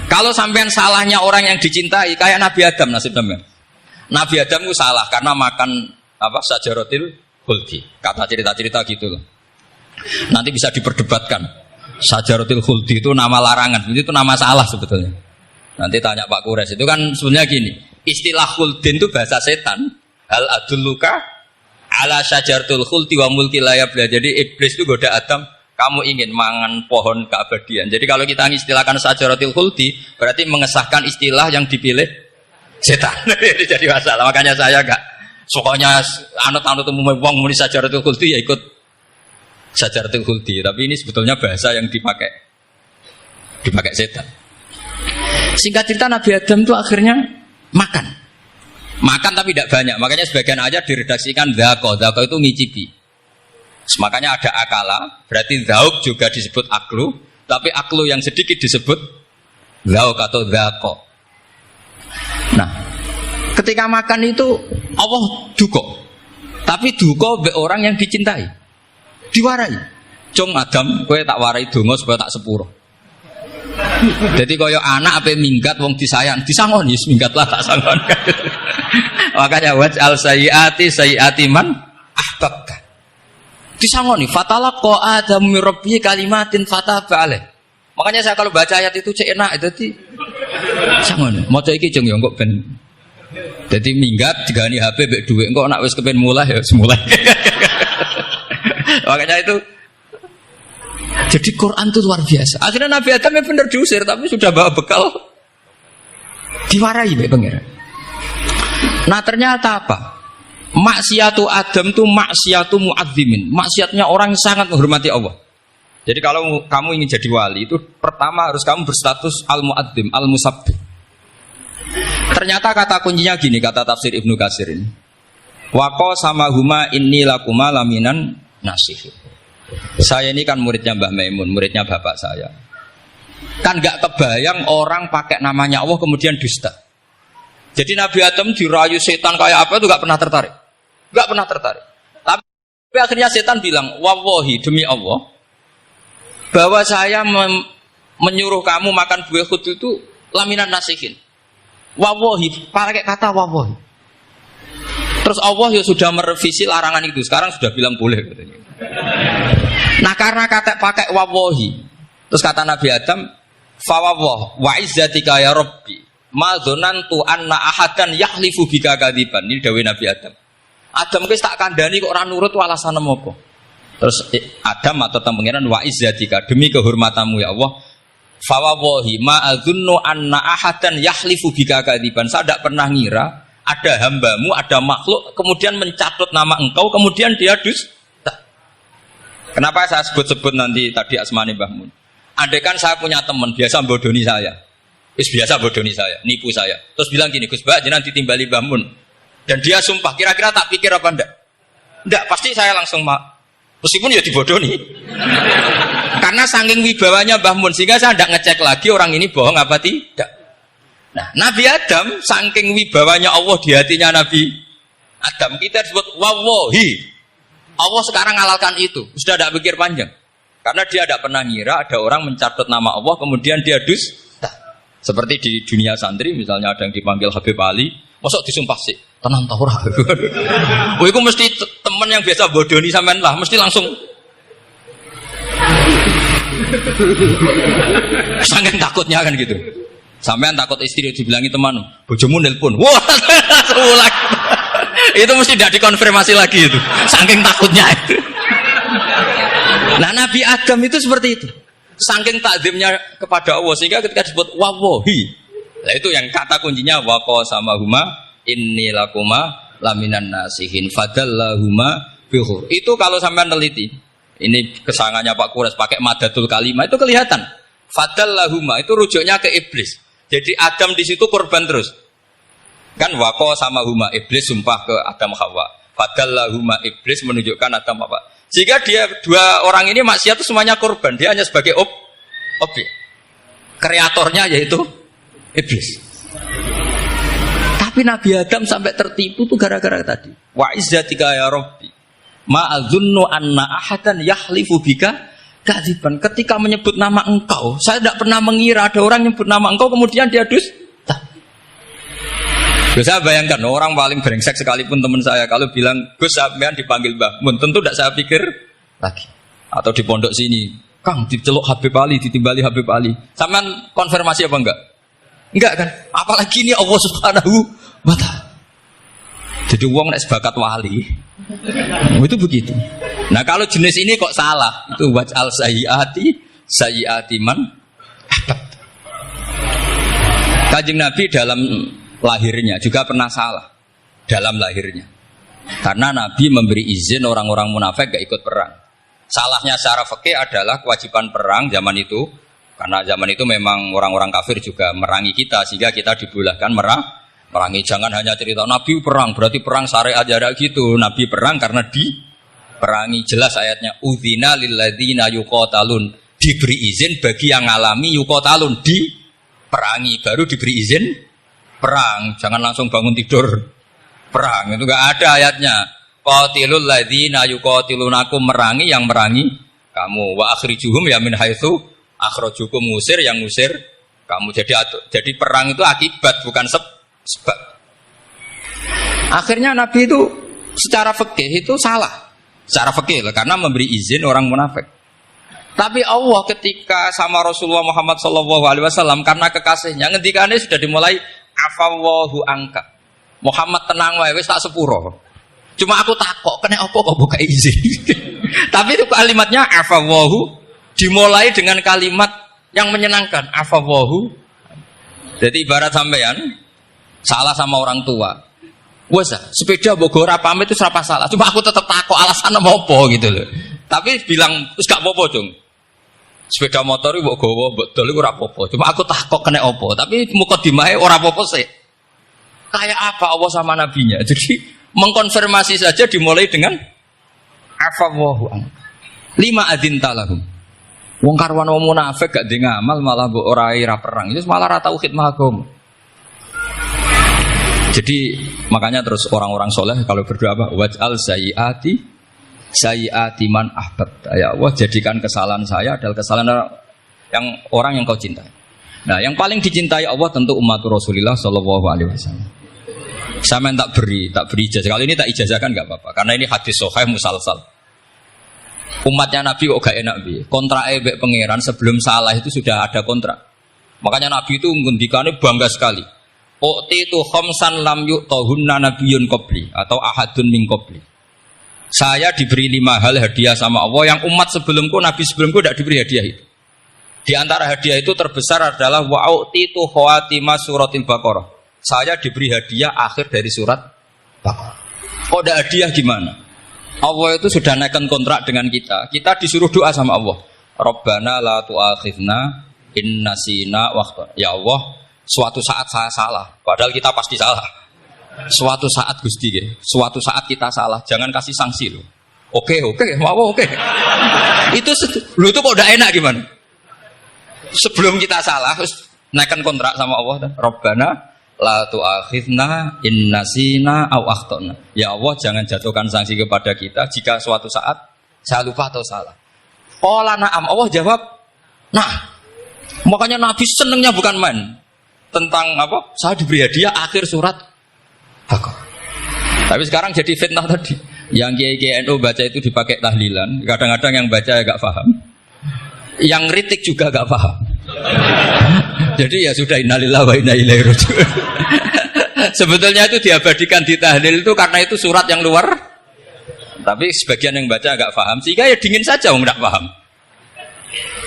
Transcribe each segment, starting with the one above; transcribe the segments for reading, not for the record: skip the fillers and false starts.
Kalau sampean salahnya orang yang dicintai, kayak Nabi Adam nasib sampean. Nabi Adam itu salah karena makan apa sajaratil khuldi. Kata cerita-cerita gitu loh. Nanti bisa diperdebatkan. Sajaratil khuldi itu nama larangan, itu nama salah sebetulnya. Nanti tanya Pak Kures, itu kan sebenarnya gini. Istilah khuldin itu bahasa setan. Hal adulluka ala sajaratul khuldi wa mulki la yabla. Jadi iblis itu goda Adam, kamu ingin mangan pohon keabadian. Jadi kalau kita mengistilahkan sajaratul khuldi, berarti mengesahkan istilah yang dipilih setan. Jadi masalah. Makanya saya enggak sokanya anut-anut umum wong muni sajaratul khuldi ya ikut sajaratul khuldi. Tapi ini sebetulnya bahasa yang dipakai setan. Singkat cerita Nabi Adam itu akhirnya makan tapi tidak banyak. Makanya sebagian aja diredaksikan dzaqo itu ngicipi. Makanya ada akala, berarti zauk juga disebut aklu, tapi aklu yang sedikit disebut zauk atau dzaqo. Nah, ketika makan itu Allah duko, tapi duko be orang yang dicintai, diwarai. Cung Adam, kowe tak warai donga supaya tak sepuro. Jadi koyo anak apa minggat wong disayang, disangoni minggatlah tak sangon. Makanya waj'al sayyiati man ahbabta. Disangoni fatalaqa Adam min rabbi kalimatin fataba alaih. Makanya saya kalau baca ayat itu cek enak itu disangoni. Maca iki jeng yo engko ben dadi minggat digani HP mbek dhuwit engko nek wis kepen mulai ya semulai. Makanya itu jadi Quran itu luar biasa. Akhirnya Nabi Adam yang benar diusir, tapi sudah bawa bekal diwarai oleh pangeran. Nah ternyata apa? Maksiatu Adam itu maksiatu mu'azzimin. Maksiatnya orang yang sangat menghormati Allah. Jadi kalau kamu ingin jadi wali itu pertama harus kamu berstatus al-mu'azzim, al-musabbih. Ternyata kata kuncinya gini, kata tafsir Ibnu Katsir ini. Waqo sama huma inni lakuma laminan nasih. Saya ini kan muridnya Mbah Maimun, muridnya bapak saya. Kan gak kebayang orang pakai namanya Allah kemudian dusta. Jadi Nabi Adam dirayu setan kayak apa itu gak pernah tertarik. Gak pernah tertarik. Tapi akhirnya setan bilang, wallahi demi Allah, bahwa saya menyuruh kamu makan buah khut itu laminan nasihin. Wallahi, pakai kata wallahi. Terus Allah ya sudah merevisi larangan itu. Sekarang sudah bilang boleh katanya. Nah karena kata pakai wawahi, terus kata Nabi Adam, fawawah wa izzatika ya Rabbi, ma dzanantu anna ahadan yahlifu bika kadziban. Ini dawuh Nabi Adam. Adam wis tak kandhani kok ora nurut alasan apa? Terus Adam atau pangeran wa izzatika, demi kehormatanmu ya Allah, fawawahi ma adzunnu anna ahadan yahlifu bika kadziban. Saya tidak pernah ngira ada hambamu, ada makhluk kemudian mencatut nama engkau kemudian dia dusta. Kenapa saya sebut-sebut nanti tadi asmane Mbah Mun? Andai kan saya punya teman biasa bodoni saya, biasa bodoni saya, nipu saya, terus bilang gini, Gus Mbah jenengan ditimbali Mbah Mun, dan dia sumpah, kira-kira tak pikir apa enggak? Enggak, pasti saya langsung meskipun ya dibodoni, karena saking wibawanya Mbah Mun sehingga saya enggak ngecek lagi orang ini bohong apa tidak. Nah, Nabi Adam saking wibawanya Allah di hatinya Nabi Adam, kita disebut wawahi. Allah sekarang ngalalkan itu, sudah tidak pikir panjang. Karena dia tidak pernah ngira ada orang mencatat nama Allah kemudian dia dusta. Seperti di dunia santri misalnya ada yang dipanggil Habib Ali, masuk disumpah sih, tenang tahu ora. Oh itu mesti teman yang biasa bodoni sampean lah, mesti langsung saking takutnya kan gitu. Sampean takut istri dibilangi teman, bojomu nelpon. Wah, seulang. Itu mesti tidak dikonfirmasi lagi itu. Saking takutnya itu. Nah, Nabi Adam itu seperti itu. Saking takzimnya kepada Allah sehingga ketika disebut wawahi. Nah, itu yang kata kuncinya waqa sama huma inni lakuma laminan nasihin fadallahuma bihur. Itu kalau sampean teliti. Ini kesangannya Pak Kures pakai madatul kalimah itu kelihatan. Fadallahuma itu rujuknya ke iblis. Jadi Adam di situ korban terus. Kan waqo sama huma iblis sumpah ke Adam Hawa. Fadallahuma iblis menunjukkan Adam apa? Jika dia dua orang ini maksiat itu semuanya korban, dia hanya sebagai objek. Kreatornya yaitu iblis. Tapi Nabi Adam sampai tertipu tuh gara-gara tadi. Wa izzatika ya Rabbi, ma adzunnu anna ahadan yahlifu bika kadziban. Ketika menyebut nama engkau, saya tidak pernah mengira ada orang nyebut nama engkau kemudian dia dusta. Saya bayangkan orang paling brengsek sekalipun teman saya kalau bilang Gus sampean dipanggil Mbah Mun, tentu tidak saya pikir lagi. Atau di pondok sini, Kang diceluk Habib Ali, ditimbali Habib Ali. Sampean konfirmasi apa enggak? Enggak kan? Apalagi ini Allah Subhanahu wa ta'ala. Jadi wong nek sebakat wali. Itu begitu. Nah, kalau jenis ini kok salah? Itu waj'al sayyiati man. Kanjeng Nabi dalam lahirnya juga pernah salah dalam lahirnya. Karena Nabi memberi izin orang-orang munafik gak ikut perang. Salahnya secara fikih adalah kewajiban perang zaman itu. Karena zaman itu memang orang-orang kafir juga merangi kita sehingga kita dibolehkan merangi. Jangan hanya cerita Nabi perang berarti perang syariat aja gitu. Nabi perang karena diperangi. Jelas ayatnya udzina lilladzina yuqatalun, diberi izin bagi yang ngalami yuqatalun, diperangi baru diberi izin perang. Jangan langsung bangun tidur perang, itu enggak ada ayatnya. Qatilul ladzina yuqatilunakum, merangi yang merangi kamu. Wa akhrijuhum ya min haitsu akhrajukum, ngusir yang ngusir kamu. Jadi perang itu akibat bukan sebab. Akhirnya Nabi itu secara fikih itu salah. Secara fikih lah, karena memberi izin orang munafik. Tapi Allah ketika sama Rasulullah Muhammad SAW karena kekasihnya, ngendikane sudah dimulai afawwahu angka. Muhammad tenang wae wis tak sepuro. Cuma aku takok kena apa kok buka izin. Tapi itu kalimatnya afawwahu dimulai dengan kalimat yang menyenangkan, afawwahu. Jadi ibarat sampean salah sama orang tua. Wes sepeda mbok ora pamit itu serapa salah. Cuma aku tetap takok alasan apa gitu loh. Tapi bilang wis gak apa-apa, Jung. Sepeda motor iki mbok gowo, mbok dol iku ora apa-apa. Cuma aku takok kena apa. Tapi mukadimahe ora apa-apa sih. Kayak apa Allah sama nabinya. Jadi mengkonfirmasi saja dimulai dengan afawwahu an. Lima adzinta lahum. Wong karwan wong munafik gak ndek ngamal malah mbok ora perang. Itu malah ra tau khidmah agama. Jadi makanya terus orang-orang soleh kalau berdoa apa? Waj'al sayyiati man ahbab. Ya Allah, jadikan kesalahan saya adalah kesalahan orang yang kau cintai. Nah, yang paling dicintai Allah tentu umat Rasulullah sallallahu alaihi wasallam. Saya tak beri ijazah. Kalau ini tak ijazahkan enggak apa-apa karena ini hadis sahih musalsal. Umatnya Nabi kok gak enak bi. Kontrak mbek pangeran sebelum salah itu sudah ada kontrak. Makanya Nabi itu ngendikane bangga sekali. U'titu khamsan lam yu'tahunna nabiyyun qabli atau ahadun min qabli. Saya diberi 5 hal hadiah sama Allah yang umat sebelumku, Nabi sebelumku tidak diberi hadiah itu. Di antara hadiah itu terbesar adalah wa'u'titu khawatimah suratil Baqarah. Saya diberi hadiah akhir dari surat Baqarah. Kok ada hadiah gimana? Allah itu sudah naikkan kontrak dengan kita. Kita disuruh doa sama Allah. Rabbana la tu'akhidna in nasina waqta. Ya Allah, suatu saat saya salah. Padahal kita pasti salah. Suatu saat Gusti, suatu saat kita salah. Jangan kasih sanksi loh. Oke, mau oke. Itu lu itu kok udah enak gimana? Sebelum kita salah, terus naikkan kontrak sama Allah. Rabbana la tu'akhidna in nasina aw akhtana. Ya Allah, jangan jatuhkan sanksi kepada kita jika suatu saat saya lupa atau salah. Qala na'am, Allah jawab, nah. Makanya Nabi senengnya bukan main tentang apa? Saya diberi hadiah akhir surat Baqarah. Tapi sekarang jadi fitnah tadi. Yang kiai NU baca itu dipakai tahlilan, kadang-kadang yang baca agak paham. Yang kritik juga agak paham. Jadi ya sudah, innalillahi wa inna ilaihi raji'un. Sebetulnya itu diabadikan di tahlil itu karena itu surat yang luar. Tapi sebagian yang baca agak paham, sehingga ya dingin saja wong enggak paham.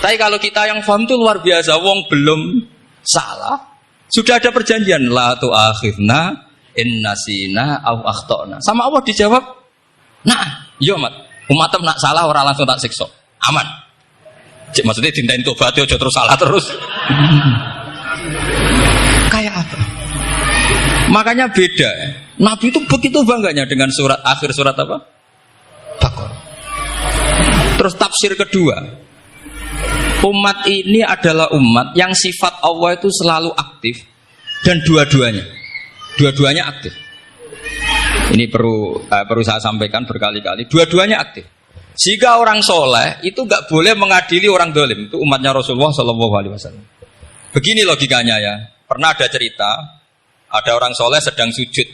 Tapi kalau kita yang paham itu luar biasa, wong belum salah, sudah ada perjanjian la tu'akhidna in nasina aw akhtana. Sama Allah dijawab, nah, yo umatem nak salah ora langsung tak siksa. Aman. Maksudnya dintain tobat aja terus salah terus. Kayak apa? Makanya beda. Nabi itu begitu bangganya dengan surat akhir surat apa? Baqarah. Terus tafsir kedua. Umat ini adalah umat yang sifat Allah itu selalu aktif dan dua-duanya aktif. Ini perlu saya sampaikan berkali-kali. Dua-duanya aktif. Jika orang soleh itu nggak boleh mengadili orang dolim. Itu umatnya Rasulullah Shallallahu Alaihi Wasallam. Begini logikanya ya. Pernah ada cerita, ada orang soleh sedang sujud,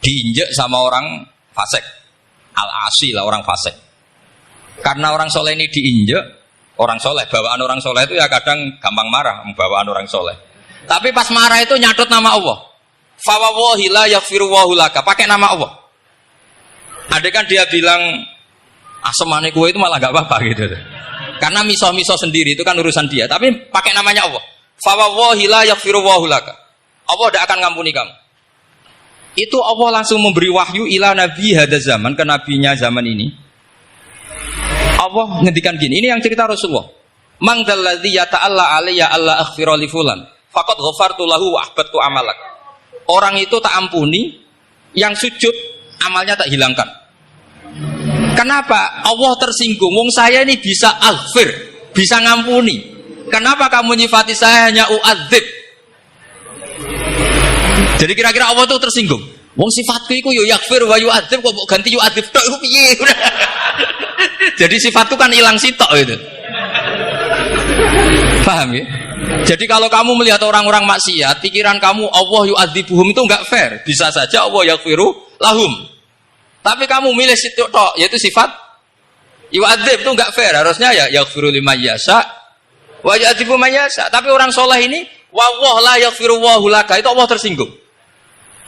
diinjek sama orang fasik, al-asi lah orang fasik. Karena orang soleh ini diinjek, orang soleh, bawaan orang soleh itu ya kadang gampang marah, bawaan orang soleh. Tapi pas marah itu nyatut nama Allah. Fawawahi la yaghfirullahu laka, pakai nama Allah. Ada kan dia bilang asemane kue itu malah gak apa-apa gitu. Karena miso-miso sendiri itu kan urusan dia. Tapi pakai namanya Allah. Fawawahi la yaghfirullahu laka. Allah tidak akan ngampuni kamu. Itu Allah langsung memberi wahyu ila nabi hada zaman, ke nabinya zaman ini. Allah ngendikan gini, ini yang cerita Rasulullah. Man dzalladzi yata'alla alayya alla aghfira li fulan faqad ghafartu lahu wa ahbattu amalak. Orang itu tak ampuni, yang sujud amalnya tak hilangkan. Kenapa? Allah tersinggung. Wong saya ini bisa aghfir, bisa ngampuni. Kenapa kamu nyifati saya hanya u'adzib? Jadi kira-kira Allah itu tersinggung. Wong sifatku itu yo yaghfir wa yu'adzib, kok ganti yu'adzib tok iku piye? Jadi sifatku kan hilang sitok itu. Paham ya? Jadi kalau kamu melihat orang-orang maksiat, pikiran kamu Allah yu'adzibuhum itu enggak fair. Bisa saja Allah yaghfiru lahum. Tapi kamu milih situ tok, yaitu sifat yu'adzib itu enggak fair. Harusnya ya yaghfiru liman yasha wa yu'adzibu man yasha. Tapi orang soleh ini wallahu la yaghfiru wallahu laka, itu Allah tersinggung.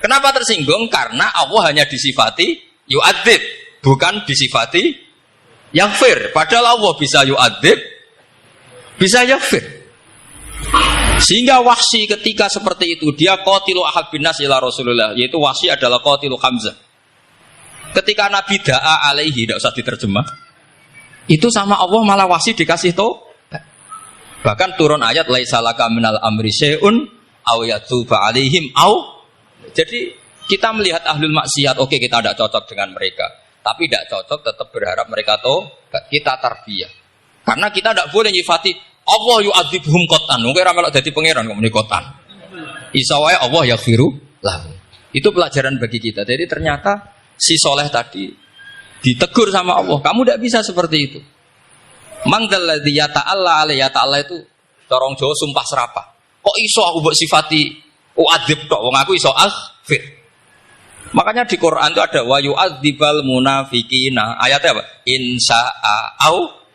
Kenapa tersinggung? Karena Allah hanya disifati yu'adzib, bukan disifati yaghfir. Padahal Allah bisa yu'adzib, bisa yaghfir. Sehingga Wahsy ketika seperti itu, dia qatilu ahad bin nas ila Rasulullah, yaitu Wahsy adalah qatilu Hamzah. Ketika Nabi da'a alaihi, tidak usah diterjemah, itu sama Allah malah Wahsy dikasih tahu. Bahkan turun ayat laisa laka minal amri syai'un aw yatuba alaihim aw. Jadi kita melihat ahlul maksiat, oke kita tidak cocok dengan mereka, tapi tidak cocok tetap berharap mereka tobat. Kita tarbiyah. Karena kita tidak boleh nyifati Allah yu'adzibhum qatan. Mungkin ora melok dadi pangeran kok muni qatan. Isa wae Allah yaghfiru lahum. Itu pelajaran bagi kita. Jadi ternyata si soleh tadi ditegur sama Allah, kamu tidak bisa seperti itu. Mangdalladzi yata'alla alayya ta'ala itu corong Jawa sumpah serapah. Kok iso aku mbok sifati u'adzib tok, wong aku iso aghfir. Makanya di Quran itu ada wa yu'adzibal munafiqina. Ayatnya apa? Insya'a au